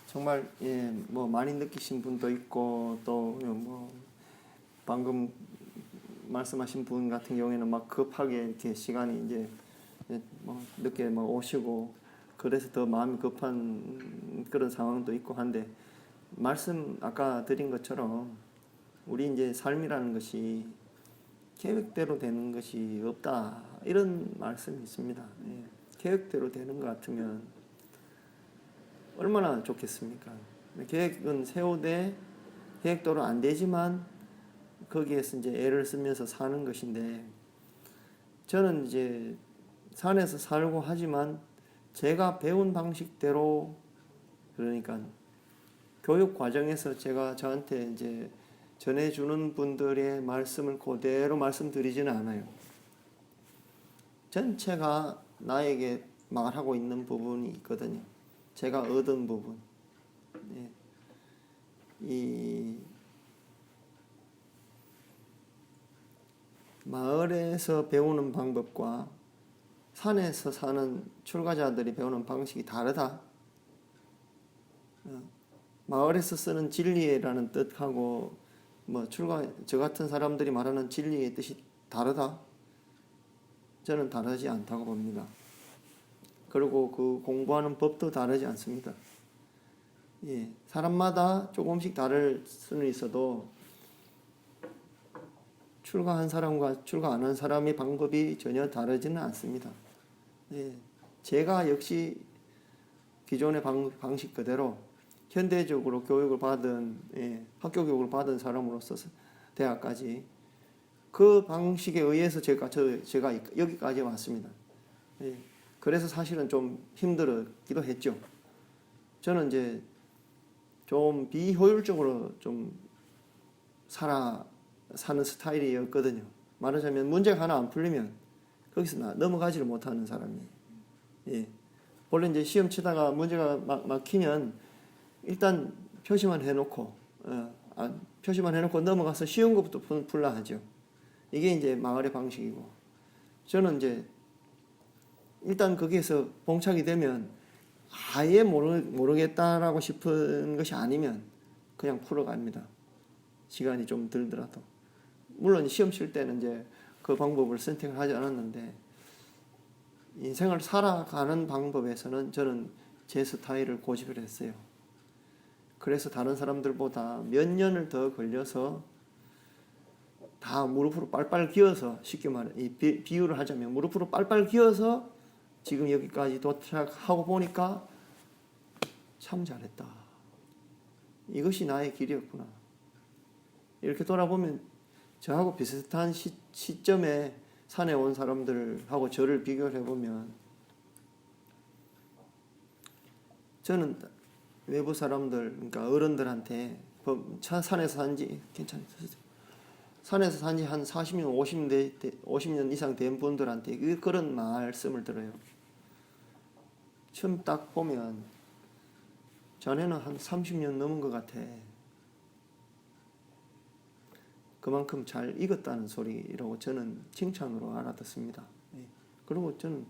정말 뭐 많이 느끼신 분도 있고 또 뭐 방금 말씀하신 분 같은 경우에는 막 급하게 이렇게 시간이 이제 뭐 늦게 뭐 오시고 그래서 더 마음이 급한 그런 상황도 있고 한데 말씀 아까 드린 것처럼 우리 이제 삶이라는 것이 계획대로 되는 것이 없다 이런 말씀이 있습니다. 계획대로 되는 것 같으면 얼마나 좋겠습니까? 계획은 세우되 계획대로 안 되지만 거기에서 이제 애를 쓰면서 사는 것인데 저는 이제 산에서 살고 하지만 제가 배운 방식대로 그러니까 교육 과정에서 제가 저한테 이제 전해주는 분들의 말씀을 그대로 말씀드리지는 않아요. 전체가 나에게 말하고 있는 부분이 있거든요. 제가 얻은 부분. 이 마을에서 배우는 방법과 산에서 사는 출가자들이 배우는 방식이 다르다. 마을에서 쓰는 진리라는 뜻하고 뭐 저 같은 사람들이 말하는 진리의 뜻이 다르다. 저는 다르지 않다고 봅니다. 그리고 그 공부하는 법도 다르지 않습니다. 사람마다 조금씩 다를 수는 있어도 출가한 사람과 출가 안 한 사람의 방법이 전혀 다르지는 않습니다. 제가 역시 기존의 방식 그대로 현대적으로 교육을 받은 학교 교육을 받은 사람으로서 대학까지 그 방식에 의해서 제가 여기까지 왔습니다. 그래서 사실은 좀 힘들었기도 했죠. 저는 이제 좀 비효율적으로 좀 사는 스타일이었거든요. 말하자면 문제가 하나 안 풀리면 거기서 넘어가지를 못하는 사람이에요. 원래 이제 시험 치다가 문제가 막히면 일단 표시만 해놓고 넘어가서 쉬운 것부터 풀라 하죠. 이게 이제 마을의 방식이고 저는 이제 일단 거기에서 봉착이 되면 아예 모르겠다라고 싶은 것이 아니면 그냥 풀어갑니다. 시간이 좀 들더라도. 물론 시험 칠 때는 이제 그 방법을 선택을 하지 않았는데 인생을 살아가는 방법에서는 저는 제 스타일을 고집을 했어요. 그래서 다른 사람들보다 몇 년을 더 걸려서 다 무릎으로 빨빨 기어서 쉽게 말해 비유를 하자면 무릎으로 빨빨 기어서 지금 여기까지 도착하고 보니까 참 잘했다. 이것이 나의 길이었구나. 이렇게 돌아보면 저하고 비슷한 시점에 산에 온 사람들하고 저를 비교를 해보면 저는 외부 사람들, 그러니까 어른들한테 산에서 산지 괜찮아요. 산에서 산지 한 40년, 50년 이상 된 분들한테 그런 말씀을 들어요. 처음 딱 보면 자네는 한 30년 넘은 것 같아. 그만큼 잘 익었다는 소리라고 저는 칭찬으로 알아듣습니다. 그리고 저는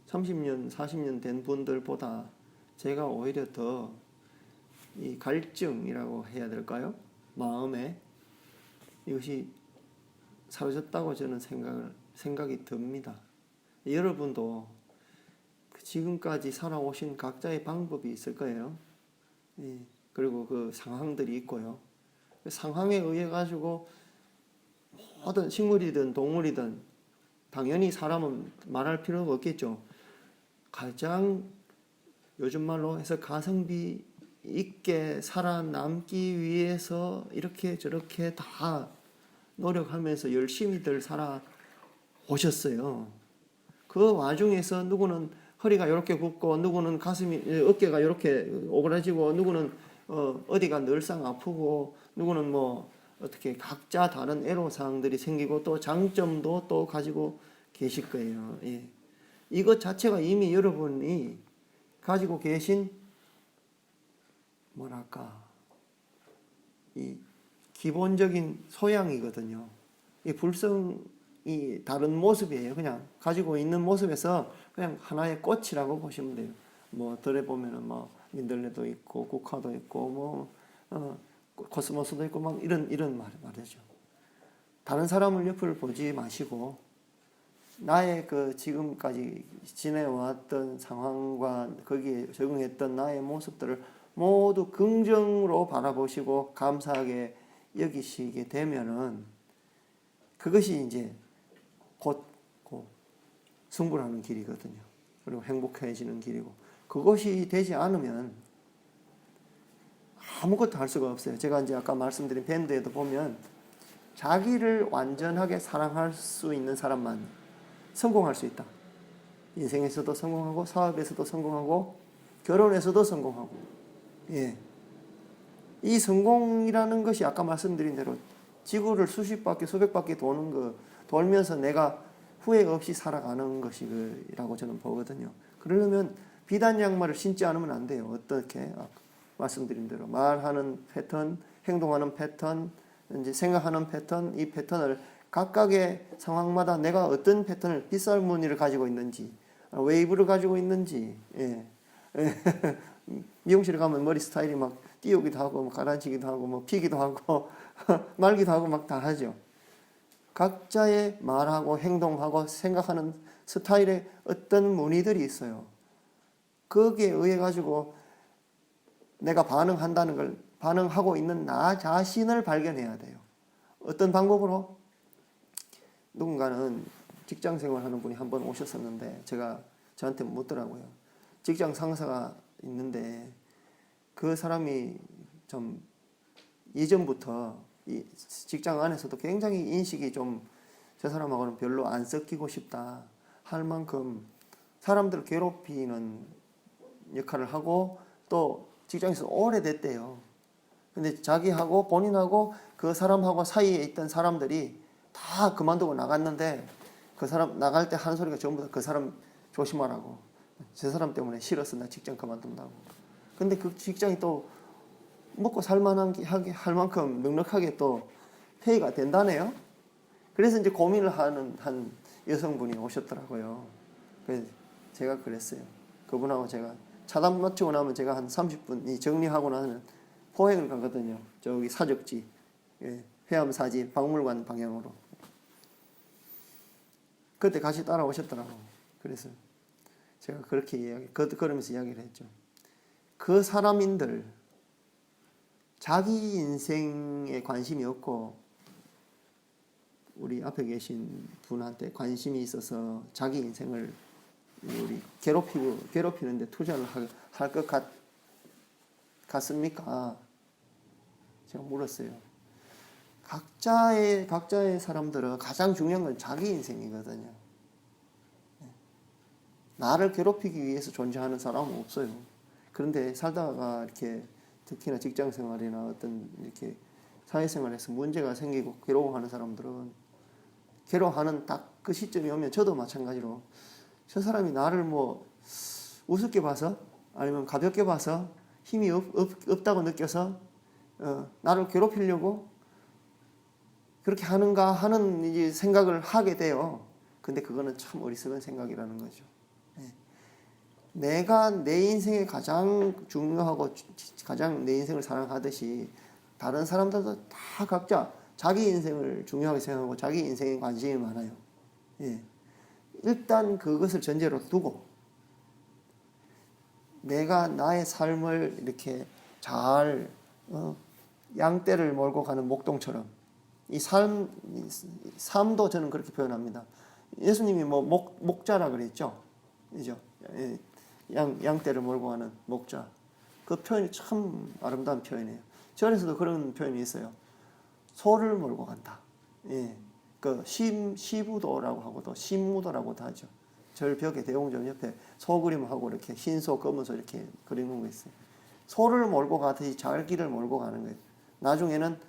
30년, 40년 된 분들보다 제가 오히려 더 이 갈증이라고 해야 될까요? 마음에 이것이 사라졌다고 저는 생각이 듭니다. 여러분도 지금까지 살아오신 각자의 방법이 있을 거예요. 그리고 그 상황들이 있고요. 그 상황에 의해 가지고 모든 식물이든 동물이든 당연히 사람은 말할 필요가 없겠죠. 가장 요즘 말로 해서 가성비 있게 살아남기 위해서 이렇게 저렇게 다 노력하면서 열심히들 살아오셨어요. 그 와중에서 누구는 허리가 이렇게 굽고 누구는 어깨가 이렇게 오그라지고 누구는 어디가 늘상 아프고 누구는 뭐 어떻게 각자 다른 애로사항들이 생기고 또 장점도 또 가지고 계실 거예요. 이것 자체가 이미 여러분이 가지고 계신 이 기본적인 소양이거든요. 이 불성이 다른 모습이에요. 그냥 가지고 있는 모습에서 그냥 하나의 꽃이라고 보시면 돼요. 뭐 들에 보면은 뭐 민들레도 있고 국화도 있고 뭐 코스모스도 있고 막 이런 말이죠. 다른 사람을 옆을 보지 마시고 나의 그 지금까지 지내왔던 상황과 거기에 적응했던 나의 모습들을 모두 긍정으로 바라보시고 감사하게 여기시게 되면은 그것이 이제 곧 승분하는 길이거든요. 그리고 행복해지는 길이고, 그것이 되지 않으면 아무것도 할 수가 없어요. 제가 이제 아까 말씀드린 밴드에도 보면 자기를 완전하게 사랑할 수 있는 사람만 성공할 수 있다. 인생에서도 성공하고 사업에서도 성공하고 결혼에서도 성공하고. 예. 이 성공이라는 것이 아까 말씀드린 대로 지구를 수십 바퀴 수백 바퀴 돌면서 내가 후회 없이 살아가는 것이라고 저는 보거든요. 그러려면 비단 양말을 신지 않으면 안 돼요. 어떻게? 말씀드린 대로 말하는 패턴, 행동하는 패턴, 이제 생각하는 패턴, 이 패턴을 각각의 상황마다 내가 어떤 패턴을 빗살 무늬를 가지고 있는지, 웨이브를 가지고 있는지, 예. 미용실에 가면 머리 스타일이 막 띄우기도 하고, 뭐 가라앉히기도 하고, 뭐 피기도 하고, 말기도 하고 막 다 하죠. 각자의 말하고 행동하고 생각하는 스타일에 어떤 무늬들이 있어요. 거기에 의해 가지고 내가 반응한다는 걸 반응하고 있는 나 자신을 발견해야 돼요. 어떤 방법으로? 누군가는 직장 생활하는 분이 한 번 오셨었는데 제가 저한테 묻더라고요. 직장 상사가 있는데 그 사람이 좀 예전부터 이 직장 안에서도 굉장히 인식이 좀 저 사람하고는 별로 안 섞이고 싶다 할 만큼 사람들을 괴롭히는 역할을 하고 또 직장에서 오래됐대요. 근데 자기하고 본인하고 그 사람하고 사이에 있던 사람들이 다 그만두고 나갔는데 그 사람 나갈 때 하는 소리가 전부 다 그 사람 조심하라고. 저 사람 때문에 싫었어. 나 직장 그만둔다고. 근데 그 직장이 또 먹고 살만하게 할 만큼 넉넉하게 또 페이가 된다네요. 그래서 이제 고민을 하는 한 여성분이 오셨더라고요. 그래서 제가 그랬어요. 그분하고 제가 차단 마치고 나면 제가 한 30분 정리하고 나면 포행을 가거든요. 저기 사적지, 회암사지 박물관 방향으로. 그때 같이 따라오셨더라고요. 그래서 제가 그렇게 그러면서 이야기를 했죠. 그 사람인들 자기 인생에 관심이 없고 우리 앞에 계신 분한테 관심이 있어서 자기 인생을 우리 괴롭히는데 투자를 할 것 같습니까? 제가 물었어요. 각자의 사람들은 가장 중요한 건 자기 인생이거든요. 나를 괴롭히기 위해서 존재하는 사람은 없어요. 그런데 살다가 이렇게 특히나 직장 생활이나 어떤 이렇게 사회생활에서 문제가 생기고 괴로워하는 사람들은 괴로워하는 딱 그 시점이 오면 저도 마찬가지로 저 사람이 나를 뭐 우습게 봐서 아니면 가볍게 봐서 힘이 없다고 느껴서 나를 괴롭히려고 그렇게 하는가 하는 이제 생각을 하게 돼요. 근데 그거는 참 어리석은 생각이라는 거죠. 내가 내 인생에 가장 중요하고 가장 내 인생을 사랑하듯이 다른 사람들도 다 각자 자기 인생을 중요하게 생각하고 자기 인생에 관심이 많아요. 예. 일단 그것을 전제로 두고 내가 나의 삶을 이렇게 잘 양떼를 몰고 가는 목동처럼 이 삶도 저는 그렇게 표현합니다. 예수님이 뭐 목자라 그랬죠. 그죠? 예. 양떼를 몰고 가는 목자. 그 표현이 참 아름다운 표현이에요. 절에서도 그런 표현이 있어요. 소를 몰고 간다. 예. 그 시부도라고 하고도 신무도라고도 하죠. 절벽에 대웅전 옆에 소 그림하고 이렇게 흰소, 검은소 이렇게 그리는 거 있어요. 소를 몰고 가듯이 자기를 몰고 가는 거예요. 나중에는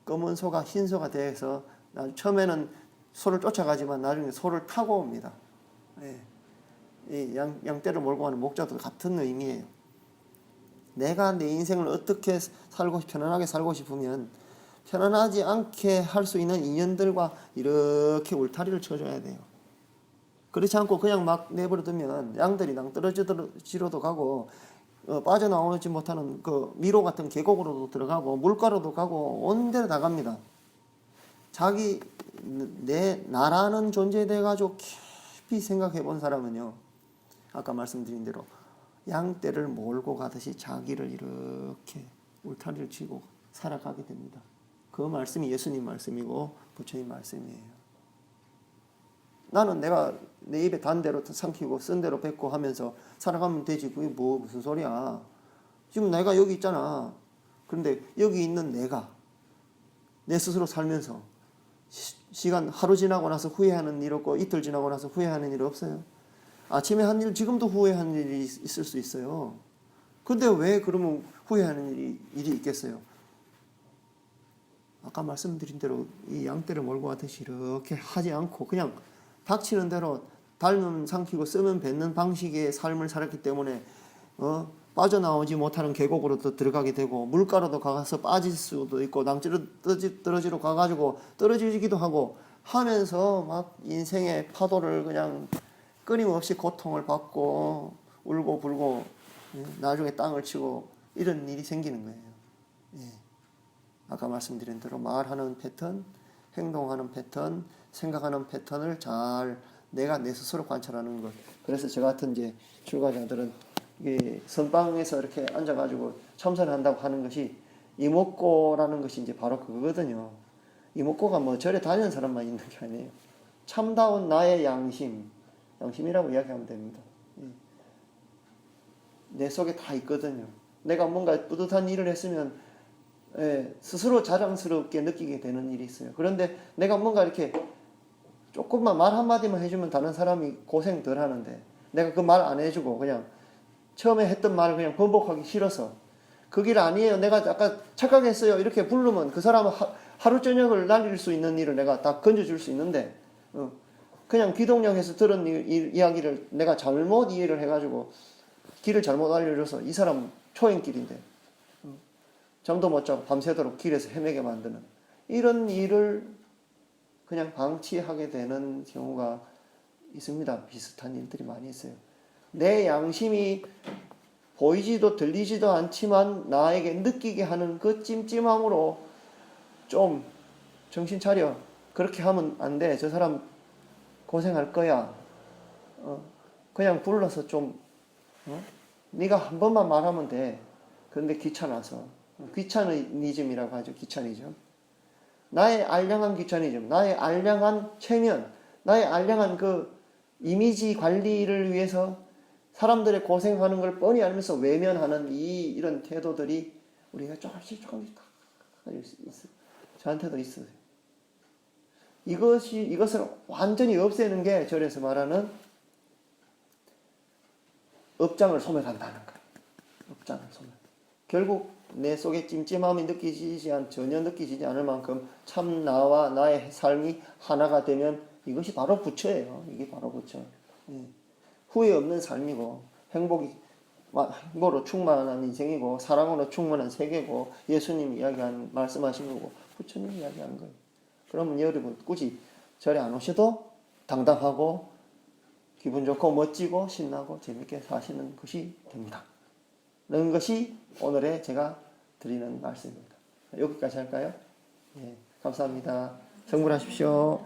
검은 소가 흰 소가 돼서 처음에는 소를 쫓아가지만 나중에 소를 타고 옵니다. 예. 이 양떼를 몰고 가는 목자도 같은 의미예요. 내가 내 인생을 어떻게 편안하게 살고 싶으면 편안하지 않게 할 수 있는 인연들과 이렇게 울타리를 쳐줘야 돼요. 그렇지 않고 그냥 막 내버려 두면 양들이 낭떠러지로도 가고 빠져나오지 못하는 그 미로 같은 계곡으로도 들어가고 물가로도 가고 온 데로 다 갑니다. 자기 나라는 존재에 대해 가지고 깊이 생각해 본 사람은요, 아까 말씀드린 대로 양떼를 몰고 가듯이 자기를 이렇게 울타리를 치고 살아가게 됩니다. 그 말씀이 예수님 말씀이고 부처님 말씀이에요. 나는 내가 내 입에 단 대로 삼키고 쓴 대로 뱉고 하면서 살아가면 되지. 그게 무슨 소리야. 지금 내가 여기 있잖아. 그런데 여기 있는 내가 내 스스로 살면서 시간 하루 지나고 나서 후회하는 일 없고 이틀 지나고 나서 후회하는 일 없어요. 아침에 한 일 지금도 후회하는 일이 있을 수 있어요. 근데 왜 그러면 후회하는 일이 있겠어요? 아까 말씀드린 대로 이 양떼를 몰고 가듯이 이렇게 하지 않고 그냥 닥치는 대로 닮으면 삼키고 쓰면 뱉는 방식의 삶을 살았기 때문에 빠져나오지 못하는 계곡으로도 들어가게 되고 물가로도 가서 빠질 수도 있고 낭지로 떨어지러 가가지고 떨어지기도 하고 하면서 막 인생의 파도를 그냥 끊임없이 고통을 받고 울고 불고 나중에 땅을 치고 이런 일이 생기는 거예요. 예. 아까 말씀드린 대로 말하는 패턴, 행동하는 패턴, 생각하는 패턴을 잘 내가 내 스스로 관찰하는 것. 그래서 저 같은 이제 출가자들은 이게 선방에서 이렇게 앉아가지고 참선한다고 하는 것이 이목고라는 것이 이제 바로 그거거든요. 이목고가 뭐 절에 다니는 사람만 있는 게 아니에요. 참다운 나의 양심이라고 이야기하면 됩니다. 내 속에 다 있거든요. 내가 뭔가 뿌듯한 일을 했으면 스스로 자랑스럽게 느끼게 되는 일이 있어요. 그런데 내가 뭔가 이렇게 조금만 말 한마디만 해주면 다른 사람이 고생 덜 하는데 내가 그 말 안 해주고 그냥 처음에 했던 말을 그냥 번복하기 싫어서 그 길 아니에요. 내가 아까 착각했어요. 이렇게 부르면 그 사람은 하루 저녁을 날릴 수 있는 일을 내가 다 건져줄 수 있는데 그냥 기동력에서 들은 이야기를 내가 잘못 이해를 해가지고 길을 잘못 알려줘서 이 사람 초행길인데 잠도 못 자고 밤새도록 길에서 헤매게 만드는 이런 일을 그냥 방치하게 되는 경우가 있습니다. 비슷한 일들이 많이 있어요. 내 양심이 보이지도 들리지도 않지만 나에게 느끼게 하는 그 찜찜함으로 좀 정신 차려. 그렇게 하면 안 돼. 저 사람 고생할 거야. 그냥 불러서 좀 네가 한 번만 말하면 돼. 그런데 귀찮아서. 귀차니즘이라고 하죠. 귀차니즘. 나의 알량한 귀차니즘, 나의 알량한 체면, 나의 알량한 그 이미지 관리를 위해서 사람들의 고생하는 걸 뻔히 알면서 외면하는 이런 태도들이 우리가 조금씩 있어요. 저한테도 있어요. 이것을 완전히 없애는 게 절에서 말하는 업장을 소멸한다는 거예요. 업장을 소멸. 결국 내 속에 찜찜함이 전혀 느끼지지 않을 만큼 참 나와 나의 삶이 하나가 되면 이것이 바로 부처예요. 이게 바로 부처. 후회 없는 삶이고 행복으로 충만한 인생이고 사랑으로 충만한 세계고 예수님이 말씀하신 거고 부처님이 이야기한 거예요. 그러면 여러분 굳이 절에 안 오셔도 당당하고 기분 좋고 멋지고 신나고 재밌게 사시는 것이 됩니다. 그런 것이 오늘의 제가 드리는 말씀입니다. 여기까지 할까요? 예, 감사합니다. 성불하십시오.